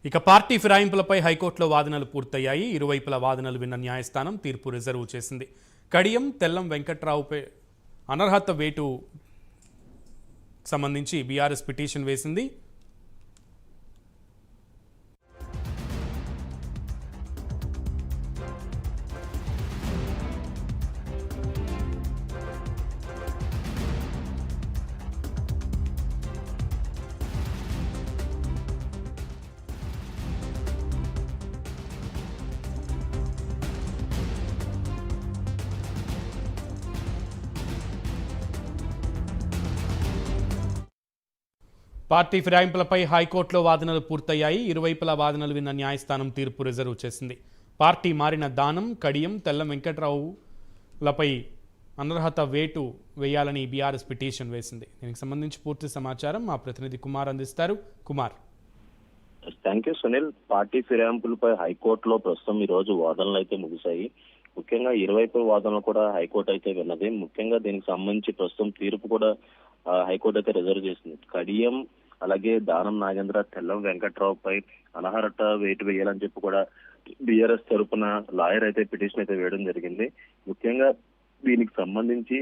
ఇక పార్టీ ఫిరాయింపులపై హైకోర్టులో వాదనలు పూర్తయ్యాయి. ఇరువైపుల వాదనలు విన్న న్యాయస్థానం తీర్పు రిజర్వ్ చేసింది. కడియం తెల్లం వెంకట్రావుపై అనర్హత వేటు సంబంధించి బీఆర్ఎస్ పిటిషన్ వేసింది. పార్టీ ఫిరాయింపులపై హైకోర్టులో వాదనలు పూర్తయ్యాయి. ఇరువైపుల వాదనలు విన్న న్యాయస్థానం తీర్పు రిజర్వ్ చేసింది. పార్టీ మారిన దానం, కడియం, తెల్లం వెంకట్రావులపై అనర్హత వేటు వేయాలని బీఆర్ఎస్ పిటిషన్ వేసింది. దీనికి సంబంధించి పూర్తి సమాచారం మా ప్రతినిధి కుమార్ అందిస్తారు. కుమార్. Thank you Sunil. పార్టీ ఫిరాయింపులపై హైకోర్టులో ప్రస్తుతం ఈ రోజు వాదనలు అయితే ముగిశాయి. ముఖ్యంగా ఇరువైపు వాదనలు కూడా హైకోర్టు అయితే విన్నది. ముఖ్యంగా దీనికి సంబంధించి ప్రస్తుతం తీర్పు కూడా హైకోర్టు అయితే రిజర్వ్ చేసింది. కడియం అలాగే దానం నాగేంద్ర, తెల్లం వెంకట్రావుపై అనర్హత వేటు వేయాలని చెప్పి కూడా బీఆర్ఎస్ తరపున లాయర్ అయితే పిటిషన్ అయితే వేయడం జరిగింది. ముఖ్యంగా దీనికి సంబంధించి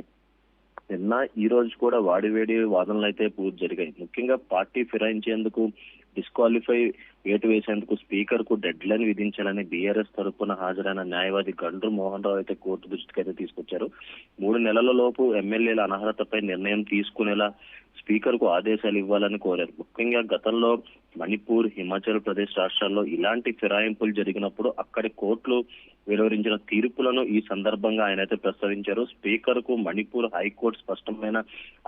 నిన్న ఈ రోజు కూడా వాడివేడి వాదనలు అయితే పూర్తి జరిగాయి. ముఖ్యంగా పార్టీ ఫిరాయించేందుకు డిస్క్వాలిఫై వేటు వేసేందుకు స్పీకర్ కు డెడ్ లైన్ విధించాలని బీఆర్ఎస్ తరపున హాజరైన న్యాయవాది గండ్రు మోహన్ రావు అయితే కోర్టు దృష్టికి అయితే తీసుకొచ్చారు. 3 నెలల లోపు ఎమ్మెల్యేల అనర్హతపై నిర్ణయం తీసుకునేలా స్పీకర్ కు ఆదేశాలు ఇవ్వాలని కోరారు. ముఖ్యంగా గతంలో మణిపూర్, హిమాచల్ ప్రదేశ్ రాష్ట్రాల్లో ఇలాంటి ఫిరాయింపులు జరిగినప్పుడు అక్కడి కోర్టులు వెలువరించిన తీర్పులను ఈ సందర్భంగా ఆయన అయితే ప్రస్తావించారు. స్పీకర్ కు మణిపూర్ హైకోర్టు స్పష్టమైన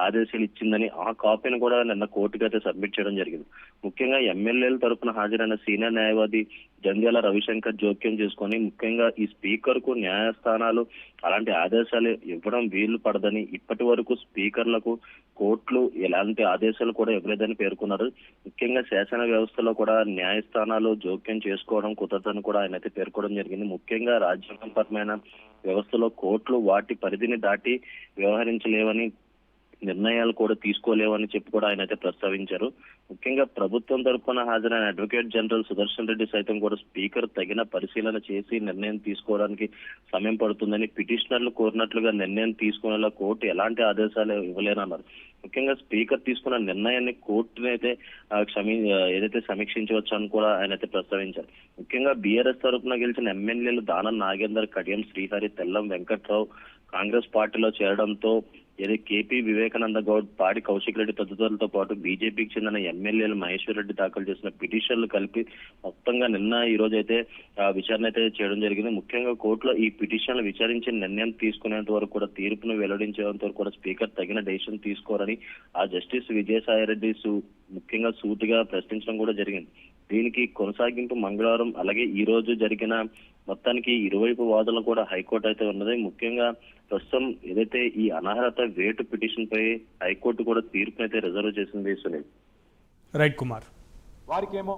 ఆదేశాలు ఇచ్చిందని ఆ కాపీని కూడా నిన్న కోర్టుకు అయితే సబ్మిట్ చేయడం జరిగింది. ముఖ్యంగా ఎమ్మెల్యేల తరపున హాజరైన సీనియర్ న్యాయవాది జంధ్యాల రవిశంకర్ జోక్యం చేసుకొని ముఖ్యంగా ఈ స్పీకర్ కు న్యాయస్థానాలు అలాంటి ఆదేశాలు ఇవ్వడం వీలు పడదని, ఇప్పటి వరకు స్పీకర్లకు కోర్టులు ఎలాంటి ఆదేశాలు కూడా ఇవ్వలేదని పేర్కొన్నారు. ముఖ్యంగా శాసన వ్యవస్థలో కూడా న్యాయస్థానాలు జోక్యం చేసుకోవడం కుదరదని కూడా ఆయన అయితే పేర్కొనడం జరిగింది. ముఖ్యంగా రాజ్యాంగపరమైన వ్యవస్థలో కోర్టులు వాటి పరిధిని దాటి వ్యవహరించలేవని, నిర్ణయాలు కూడా తీసుకోలేవని చెప్పి కూడా ఆయన అయితే ప్రస్తావించారు. ముఖ్యంగా ప్రభుత్వం తరఫున హాజరైన అడ్వకేట్ జనరల్ సుదర్శన్ రెడ్డి సైతం కూడా స్పీకర్ తగిన పరిశీలన చేసి నిర్ణయం తీసుకోవడానికి సమయం పడుతుందని, పిటిషనర్లు కోరినట్లుగా నిర్ణయం తీసుకునేలా కోర్టు ఎలాంటి ఆదేశాలు ఇవ్వలేనన్నారు. ముఖ్యంగా స్పీకర్ తీసుకున్న నిర్ణయాన్ని కోర్టుని అయితే ఏదైతే సమీక్షించవచ్చు అని కూడా ఆయన అయితే ప్రస్తావించారు. ముఖ్యంగా బీఆర్ఎస్ తరఫున గెలిచిన ఎమ్మెల్యేలు దానం నాగేందర్, కడియం శ్రీహరి, తెల్లం వెంకట్రావు కాంగ్రెస్ పార్టీలో చేరడంతో కేపీ వివేకానంద గౌడ్, పాడి కౌశిక్ రెడ్డి తదితరులతో పాటు బీజేపీకి చెందిన ఎమ్మెల్యేలు మహేశ్వర్ రెడ్డి దాఖలు చేసిన పిటిషన్లు కలిపి మొత్తంగా నిన్న ఈ రోజు అయితే విచారణ అయితే చేయడం జరిగింది. ముఖ్యంగా కోర్టులో ఈ పిటిషన్లు విచారించి నిర్ణయం తీసుకునేంత వరకు కూడా, తీర్పును వెల్లడించేంత వరకు కూడా స్పీకర్ తగిన డెసిషన్ తీసుకోరని ఆ జస్టిస్ విజయసాయి రెడ్డి ముఖ్యంగా సూటిగా ప్రశ్నించడం కూడా జరిగింది. దీనికి కొనసాగింపు మంగళవారం అలాగే ఈ రోజు జరిగిన మొత్తానికి ఇరువైపు వాదనలు కూడా హైకోర్టు అయితే ఉన్నది. ముఖ్యంగా ప్రస్తుతం ఏదైతే ఈ అనర్హత వేటు పిటిషన్ పై హైకోర్టు కూడా తీర్పునైతే రిజర్వ్ చేసింది సునీల్. రైట్ కుమార్. వారికేమో